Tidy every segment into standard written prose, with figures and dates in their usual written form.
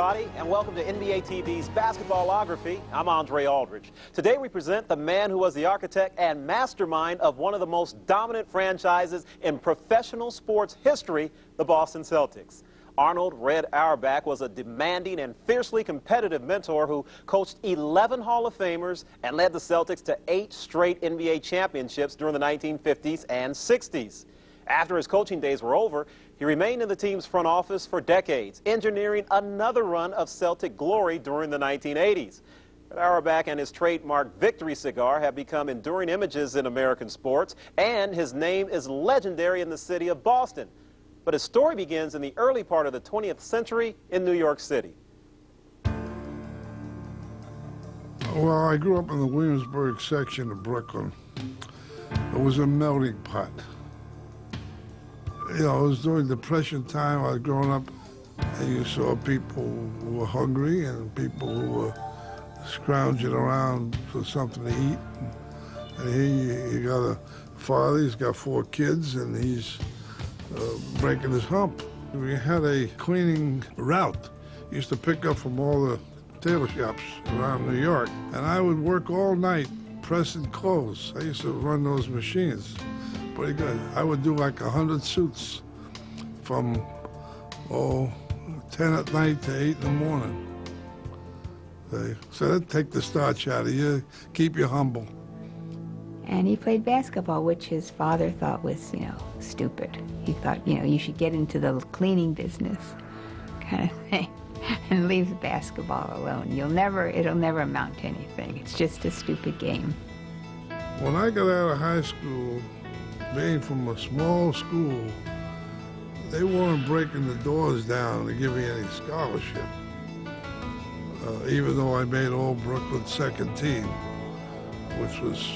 everybody, and welcome to NBA TV's Basketballography. I'm Andre Aldridge. Today we present the man who was the architect and mastermind of one of the most dominant franchises in professional sports history, the Boston Celtics. Arnold "Red" Auerbach was a demanding and fiercely competitive mentor who coached 11 Hall of Famers and led the Celtics to 8 straight NBA championships during the 1950s and 60s. After his coaching days were over, he remained in the team's front office for decades, engineering another run of Celtic glory during the 1980s. Auerbach and his trademark Victory cigar have become enduring images in American sports, and his name is legendary in the city of Boston. But his story begins in the early part of the 20th century in New York City. Well, I grew up in the Williamsburg section of Brooklyn. It was a melting pot. You know, it was during Depression time. I was growing up, and you saw people who were hungry and people who were scrounging around for something to eat. And here you got a father, he's got 4 kids, and he's breaking his hump. We had a cleaning route. Used to pick up from all the tailor shops around New York, and I would work all night pressing clothes. I used to run those machines. Pretty good. I would do like 100 suits from 10 at night to 8 in the morning. So that'd take the starch out of you, keep you humble. And he played basketball, which his father thought was, stupid. He thought, you should get into the cleaning business kind of thing and leave basketball alone. It'll never amount to anything. It's just a stupid game. When I got out of high school, being from a small school, they weren't breaking the doors down to give me any scholarship. Even though I made all Brooklyn second team, which was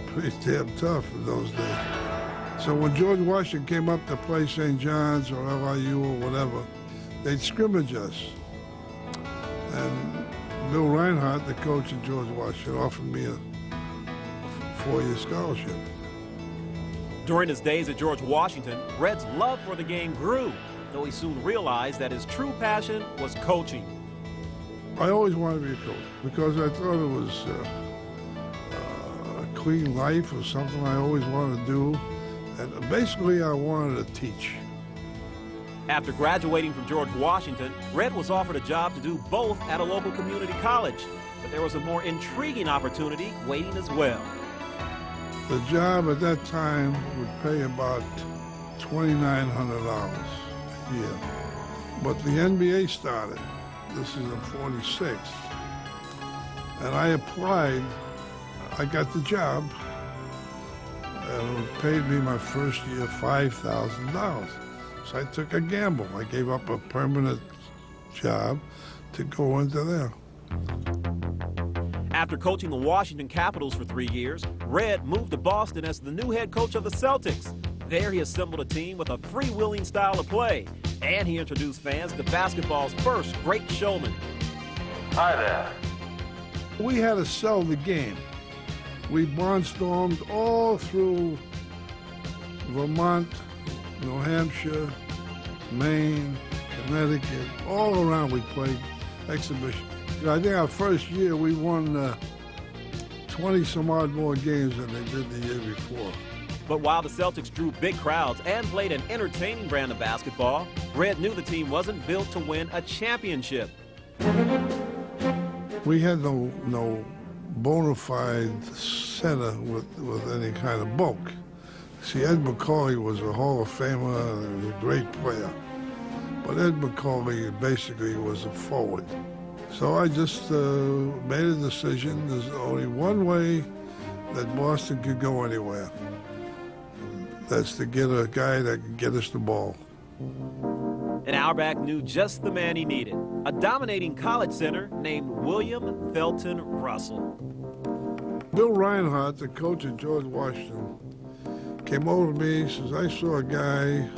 pretty damn tough in those days. So when George Washington came up to play St. John's or LIU or whatever, they'd scrimmage us. And Bill Reinhardt, the coach of George Washington, offered me a 4-year scholarship. During his days at George Washington, Red's love for the game grew, though he soon realized that his true passion was coaching. I always wanted to be a coach because I thought it was a clean life or something I always wanted to do. And basically, I wanted to teach. After graduating from George Washington, Red was offered a job to do both at a local community college. But there was a more intriguing opportunity waiting as well. The job at that time would pay about $2,900 a year. But the NBA started. This is in '46. And I applied. I got the job. And it paid me my first year $5,000. So I took a gamble. I gave up a permanent job to go into there. After coaching the Washington Capitals for 3 years, Red moved to Boston as the new head coach of the Celtics. There he assembled a team with a freewheeling style of play, and he introduced fans to basketball's first great showman. Hi there. We had to sell the game. We barnstormed all through Vermont, New Hampshire, Maine, Connecticut, all around we played exhibition. I think our first year we won 20 some odd more games than they did the year before. But while the Celtics drew big crowds and played an entertaining brand of basketball, Red knew the team wasn't built to win a championship. We had no bona fide center with any kind of bulk. See, Ed McCauley was a Hall of Famer and he was a great player. But Ed McCauley basically was a forward. So I just made a decision. There's only one way that Boston could go anywhere. That's to get a guy that can get us the ball. And Auerbach knew just the man he needed, a dominating college center named William Felton Russell. Bill Reinhardt, the coach of George Washington, came over to me. He says, I saw a guy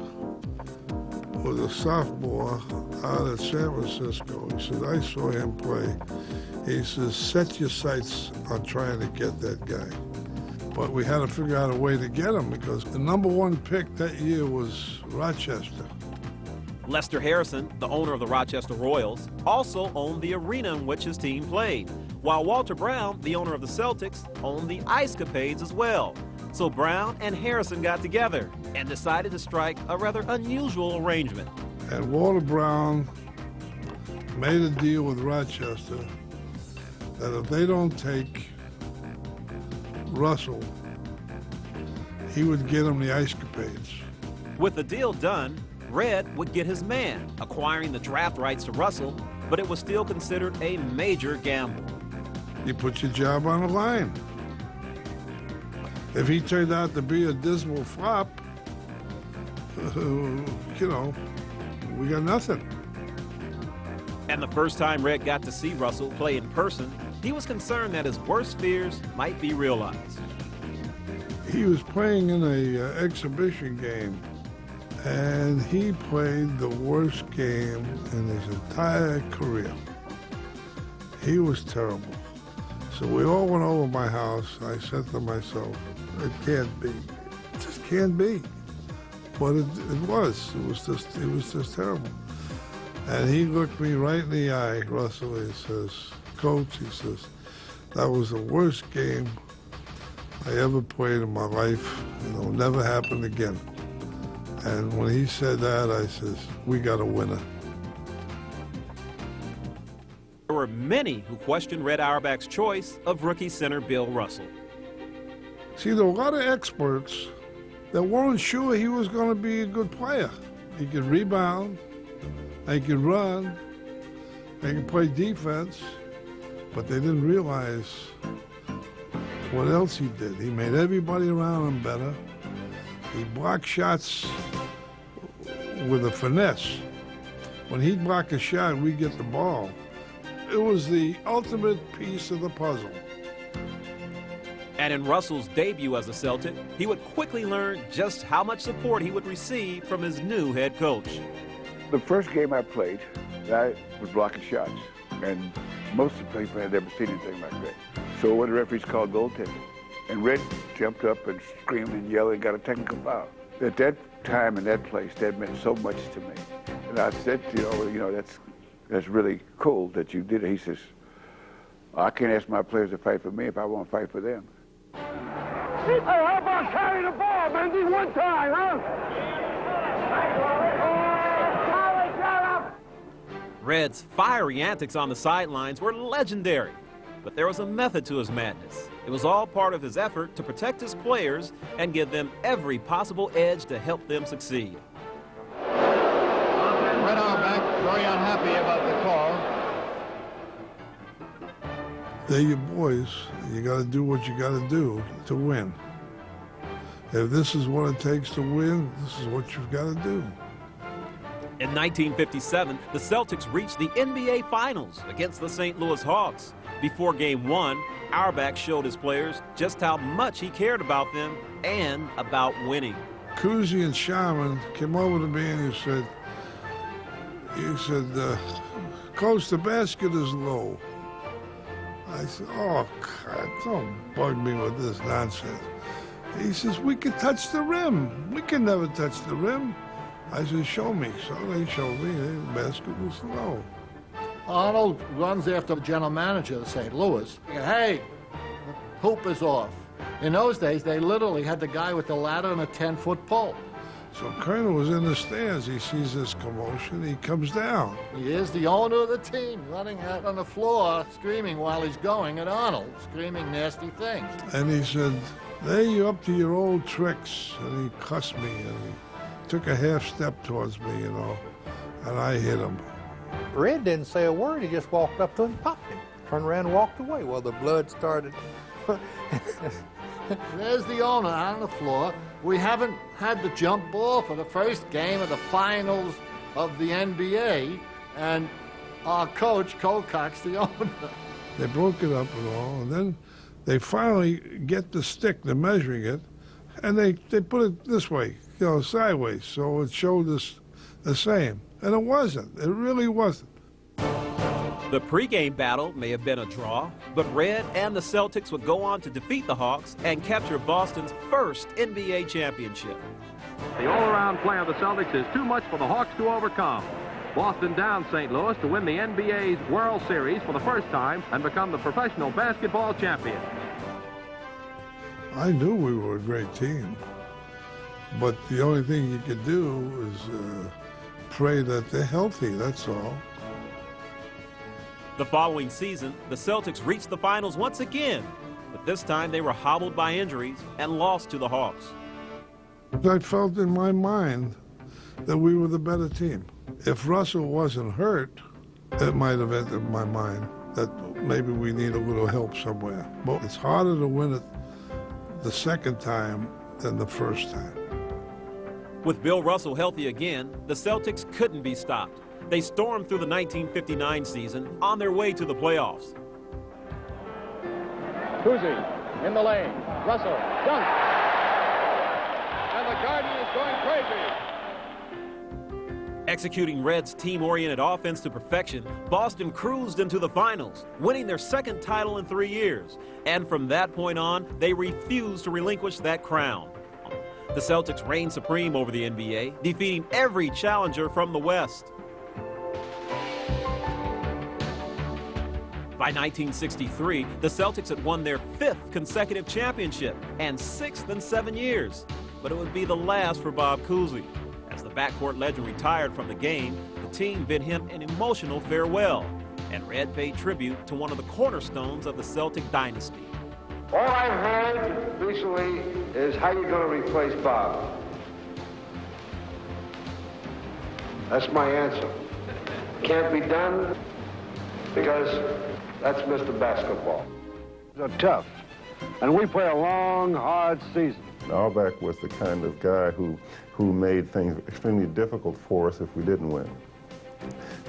was a sophomore out at San Francisco. He says, I saw him play. He says, set your sights on trying to get that guy. But we had to figure out a way to get him because the #1 pick that year was Rochester. Lester Harrison, the owner of the Rochester Royals, also owned the arena in which his team played, while Walter Brown, the owner of the Celtics, owned the Ice-Capades as well. So Brown and Harrison got together and decided to strike a rather unusual arrangement. And Walter Brown made a deal with Rochester that if they don't take Russell, he would get them the Ice-Capades. With the deal done, Red would get his man, acquiring the draft rights to Russell, but it was still considered a major gamble. You put your job on the line. If he turned out to be a dismal flop, you know, we got nothing. And the first time Red got to see Russell play in person, he was concerned that his worst fears might be realized. He was playing in an exhibition game, and he played the worst game in his entire career. He was terrible. So we all went over my house. I said to myself, it can't be. It just can't be. But it was. It was just terrible. And he looked me right in the eye, Russell, he says, Coach, he says, that was the worst game I ever played in my life, and it'll never happen again. And when he said that, I says, we got a winner. There were many who questioned Red Auerbach's choice of rookie center Bill Russell. See, there were a lot of experts that weren't sure he was going to be a good player. He could rebound, he could run, he could play defense, but they didn't realize what else he did. He made everybody around him better. He blocked shots with a finesse. When he'd block a shot, we'd get the ball. It was the ultimate piece of the puzzle. And in Russell's debut as a Celtic, he would quickly learn just how much support he would receive from his new head coach. The first game I played, I was blocking shots, and most of the people had never seen anything like that. So when the referees called goaltending, and Red jumped up and screamed and yelled and got a technical foul. At that time and that place, that meant so much to me. And I said, that's really cool that you did it. He says, I can't ask my players to fight for me if I won't fight for them. Hey, how about carrying the ball, Mendy, one time, huh? Red's fiery antics on the sidelines were legendary, but there was a method to his madness. It was all part of his effort to protect his players and give them every possible edge to help them succeed. Red Auerbach very unhappy about the call. They're your boys. You got to do what you got to do to win. If this is what it takes to win, this is what you've got to do. In 1957, the Celtics reached the NBA Finals against the St. Louis Hawks. Before Game 1, Auerbach showed his players just how much he cared about them and about winning. Cousy and Sharman came over to me and he said, Coach, the basket is low. I said, oh, God, don't bug me with this nonsense. He says, we can touch the rim. We can never touch the rim. I said, show me. So they showed me the basket was low. Arnold runs after the general manager of St. Louis. Hey, the hoop is off. In those days, they literally had the guy with the ladder and a 10-foot pole. So Colonel was in the stands. He sees this commotion. He comes down. He is the owner of the team, running out on the floor, screaming while he's going at Arnold, screaming nasty things. And he said, there you're up to your old tricks. And he cussed me, and he took a half step towards me, you know, and I hit him. Red didn't say a word. He just walked up to him, popped him, turned around and walked away. Well, the blood started. There's the owner on the floor. We haven't had the jump ball for the first game of the finals of the NBA, and our coach, Colcock's the owner. They broke it up and all, and then they finally get the stick, they're measuring it, and they put it this way, you know, sideways, so it showed us the same. And it wasn't. It really wasn't. The pregame battle may have been a draw, but Red and the Celtics would go on to defeat the Hawks and capture Boston's first NBA championship. The all-around play of the Celtics is too much for the Hawks to overcome. Boston downs St. Louis to win the NBA's World Series for the first time and become the professional basketball champion. I knew we were a great team, but the only thing you could do is pray that they're healthy, that's all. The following season, the Celtics reached the finals once again, but this time they were hobbled by injuries and lost to the Hawks. I felt in my mind that we were the better team. If Russell wasn't hurt, it might have entered my mind that maybe we need a little help somewhere. But it's harder to win it the second time than the first time. With Bill Russell healthy again, the Celtics couldn't be stopped. They stormed through the 1959 season on their way to the playoffs. Kuzi in the lane. Russell, dunk. And the Garden is going crazy. Executing Red's team-oriented offense to perfection, Boston cruised into the finals, winning their second title in 3 years. And from that point on, they refused to relinquish that crown. The Celtics reigned supreme over the NBA, defeating every challenger from the West. By 1963, the Celtics had won their 5th consecutive championship and 6th in 7 years. But it would be the last for Bob Cousy. As the backcourt legend retired from the game, the team bid him an emotional farewell, and Red paid tribute to one of the cornerstones of the Celtic dynasty. All I've heard recently is how you're going to replace Bob. That's my answer. Can't be done because that's Mr. Basketball. They're tough, and we play a long, hard season. Auerbach was the kind of guy who made things extremely difficult for us if we didn't win.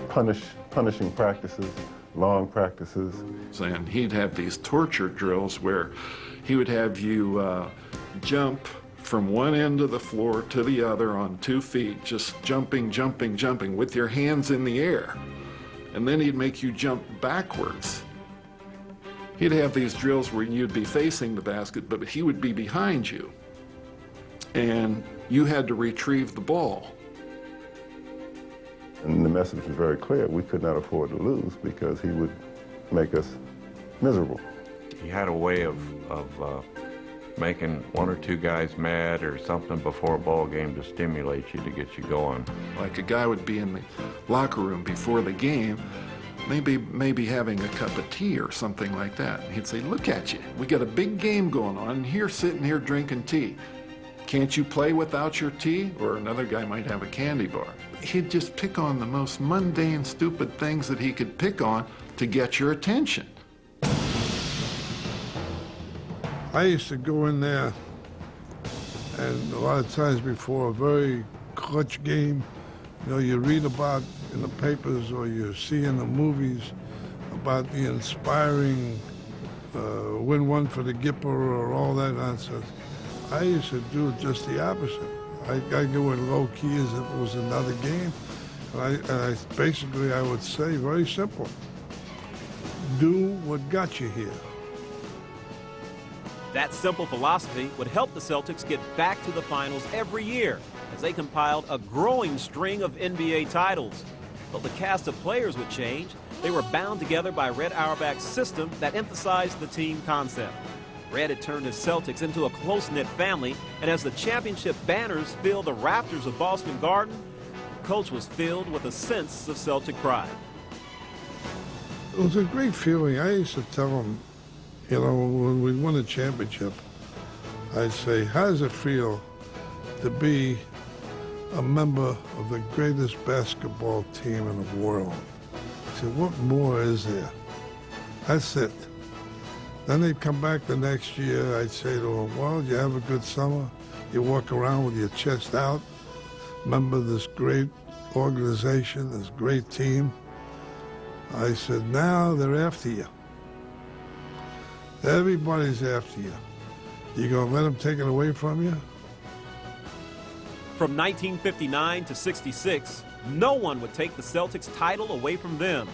Punishing practices, long practices. And he'd have these torture drills where he would have you jump from one end of the floor to the other on 2 feet, just jumping, jumping, jumping with your hands in the air. And then he'd make you jump backwards. He'd have these drills where you'd be facing the basket, but he would be behind you. And you had to retrieve the ball. And the message was very clear. We could not afford to lose because he would make us miserable. He had a way of making 1 or 2 guys mad or something before a ball game to stimulate you, to get you going. Like a guy would be in the locker room before the game, maybe having a cup of tea or something like that. And he'd say, look at you, we got a big game going on, and here sitting here drinking tea. Can't you play without your tea? Or another guy might have a candy bar. He'd just pick on the most mundane, stupid things that he could pick on to get your attention. I used to go in there, and a lot of times before a very clutch game, you know, you read about in the papers or you see in the movies about the inspiring win one for the Gipper or all that nonsense. I used to do just the opposite. I go in low key as if it was another game. And I basically, I would say, very simple, do what got you here. That simple philosophy would help the Celtics get back to the finals every year as they compiled a growing string of NBA titles. But the cast of players would change. They were bound together by Red Auerbach's system that emphasized the team concept. Red had turned his Celtics into a close-knit family, and as the championship banners filled the rafters of Boston Garden, the coach was filled with a sense of Celtic pride. It was a great feeling. I used to tell him, you know, when we won a championship, I'd say, how does it feel to be a member of the greatest basketball team in the world? I said, what more is there? That's it. Then they'd come back the next year. I'd say to them, well, you have a good summer. You walk around with your chest out. Member of this great organization, this great team. I said, now they're after you. Everybody's after you. You gonna let them take it away from you? From 1959 to 66, no one would take the Celtics title away from them.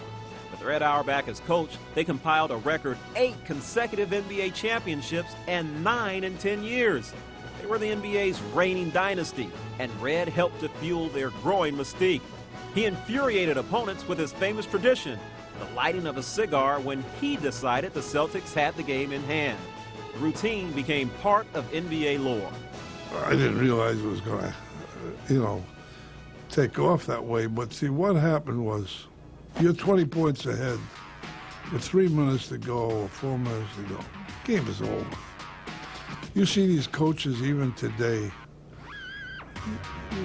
With Red Auerbach as coach, they compiled a record 8 consecutive NBA championships and 9 in 10 years. They were the NBA's reigning dynasty, and Red helped to fuel their growing mystique. He infuriated opponents with his famous tradition, the lighting of a cigar when he decided the Celtics had the game in hand. The routine became part of NBA lore. I didn't realize it was going to, take off that way. But see, what happened was you're 20 points ahead with 3 minutes to go or 4 minutes to go. Game is over. You see these coaches even today,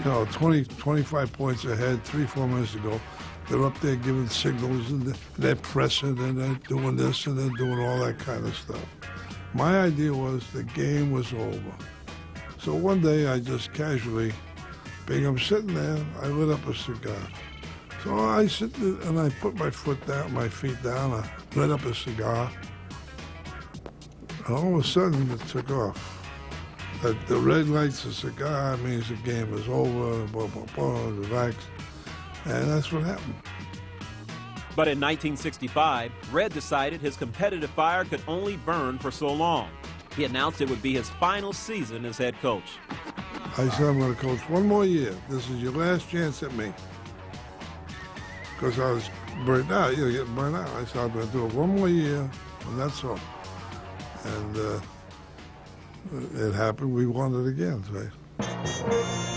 20, 25 points ahead, 3, 4 minutes to go. They're up there giving signals, and they're pressing, and they're doing this, and they're doing all that kind of stuff. My idea was the game was over. So one day I just casually, being I'm sitting there, I lit up a cigar. So I sit there and I put my feet down, I lit up a cigar. And all of a sudden it took off. That the red lights a cigar means the game is over, blah, blah, blah, relax. And that's what happened. But in 1965, Red decided his competitive fire could only burn for so long. He announced it would be his final season as head coach. I said, I'm going to coach one more year. This is your last chance at me. Because I was burnt out. Getting burnt out. I said, I'm going to do it one more year, and that's all. And it happened. We won it again, right?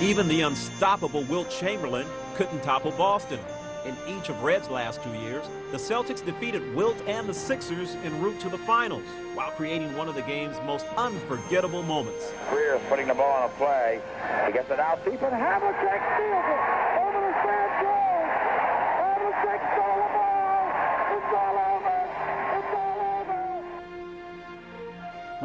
Even the unstoppable Wilt Chamberlain couldn't topple Boston. In each of Red's last 2 years, the Celtics defeated Wilt and the Sixers en route to the finals, while creating one of the game's most unforgettable moments. Greer's putting the ball on a play. He gets it out deep, and Havlicek steals it over the sand goal. Havlicek stole the ball. It's all over. It's all over.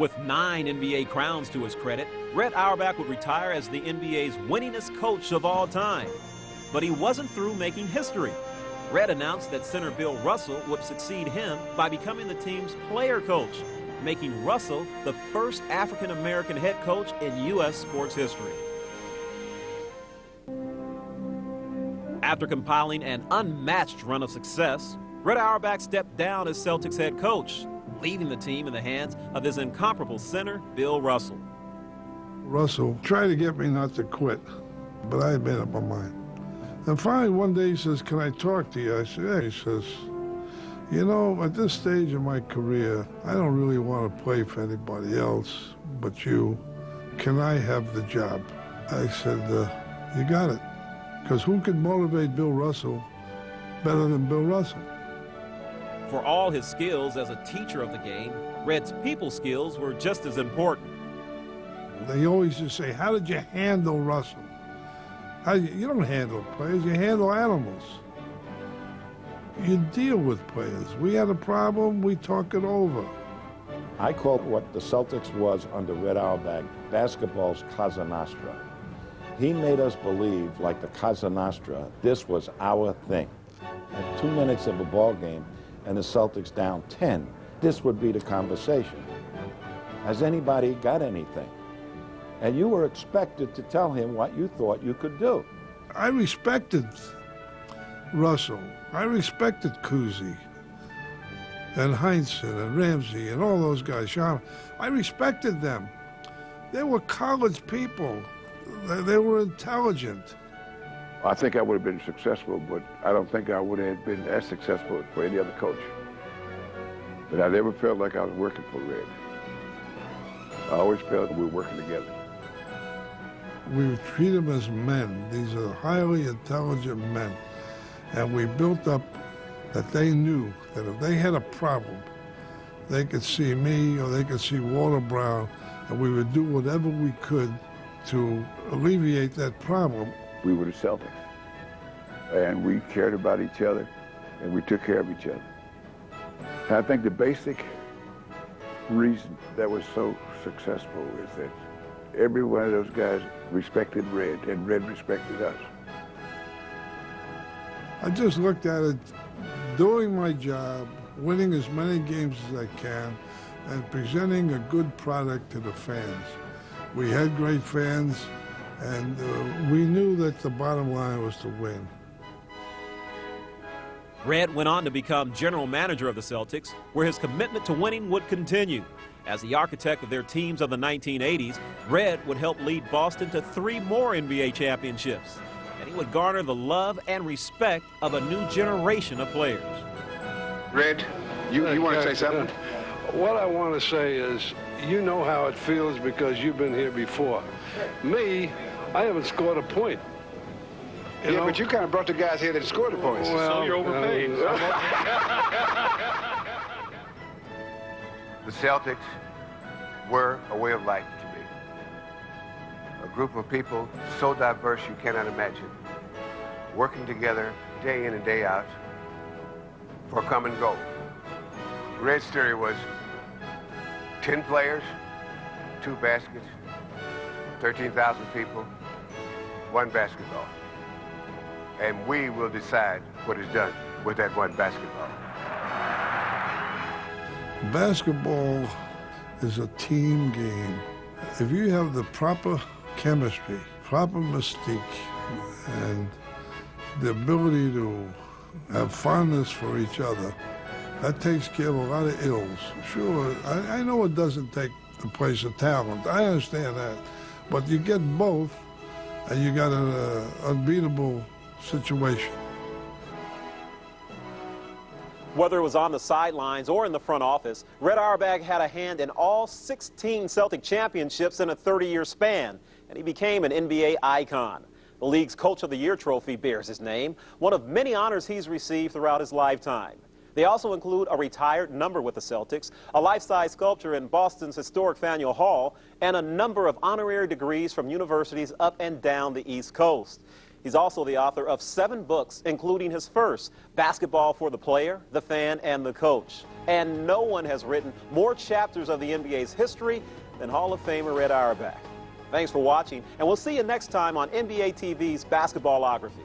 With 9 NBA crowns to his credit, Red Auerbach would retire as the NBA's winningest coach of all time. But he wasn't through making history. Red announced that center Bill Russell would succeed him by becoming the team's player coach, making Russell the first African-American head coach in U.S. sports history. After compiling an unmatched run of success, Red Auerbach stepped down as Celtics head coach, leaving the team in the hands of his incomparable center, Bill Russell. Russell tried to get me not to quit, but I had made up my mind. And finally, one day he says, can I talk to you? I said, yeah. He says, at this stage of my career, I don't really want to play for anybody else but you. Can I have the job? I said, you got it. Because who could motivate Bill Russell better than Bill Russell? For all his skills as a teacher of the game, Red's people skills were just as important. They always just say, how did you handle Russell? You don't handle players, you handle animals. You deal with players. We had a problem, we talk it over. I call what the Celtics was under Red Auerbach basketball's Cosa Nostra. He made us believe, like the Cosa Nostra, this was our thing. At 2 minutes of a ball game and the Celtics down 10, this would be the conversation. Has anybody got anything? And you were expected to tell him what you thought you could do. I respected Russell. I respected Cousy and Heinsohn and Ramsey and all those guys. I respected them. They were college people. They were intelligent. I think I would have been successful, but I don't think I would have been as successful for any other coach. But I never felt like I was working for Red. I always felt we were working together. We treat them as men. These are highly intelligent men. And we built up that they knew that if they had a problem, they could see me or they could see Walter Brown, and we would do whatever we could to alleviate that problem. We were the Celtics, and we cared about each other, and we took care of each other. And I think the basic reason that was so successful is that every one of those guys respected Red, and Red respected us. I just looked at it, doing my job, winning as many games as I can, and presenting a good product to the fans. We had great fans, and we knew that the bottom line was to win. Red went on to become general manager of the Celtics, where his commitment to winning would continue. As the architect of their teams of the 1980s, Red would help lead Boston to 3 more NBA championships. And he would garner the love and respect of a new generation of players. Red, you want to say something? What I want to say is, you know how it feels because you've been here before. Me, I haven't scored a point. You know? But you kind of brought the guys here that scored the points. Well, so you're overpaid. The Celtics were a way of life to me. A group of people so diverse you cannot imagine, working together day in and day out for a common goal. Red's theory was 10 players, 2 baskets, 13,000 people, 1 basketball. And we will decide what is done with that 1 basketball. Basketball is a team game. If you have the proper chemistry, proper mystique, and the ability to have fondness for each other, that takes care of a lot of ills. Sure, I know it doesn't take the place of talent. I understand that. But you get both, and you got an unbeatable situation. Whether it was on the sidelines or in the front office, Red Auerbach had a hand in all 16 Celtic championships in a 30-year span, and he became an NBA icon. The league's Coach of the Year trophy bears his name, one of many honors he's received throughout his lifetime. They also include a retired number with the Celtics, a life-size sculpture in Boston's historic Faneuil Hall, and a number of honorary degrees from universities up and down the East Coast. He's also the author of 7 books, including his first, Basketball for the Player, the Fan, and the Coach. And no one has written more chapters of the NBA's history than Hall of Famer Red Auerbach. Thanks for watching, and we'll see you next time on NBA TV's Basketballography.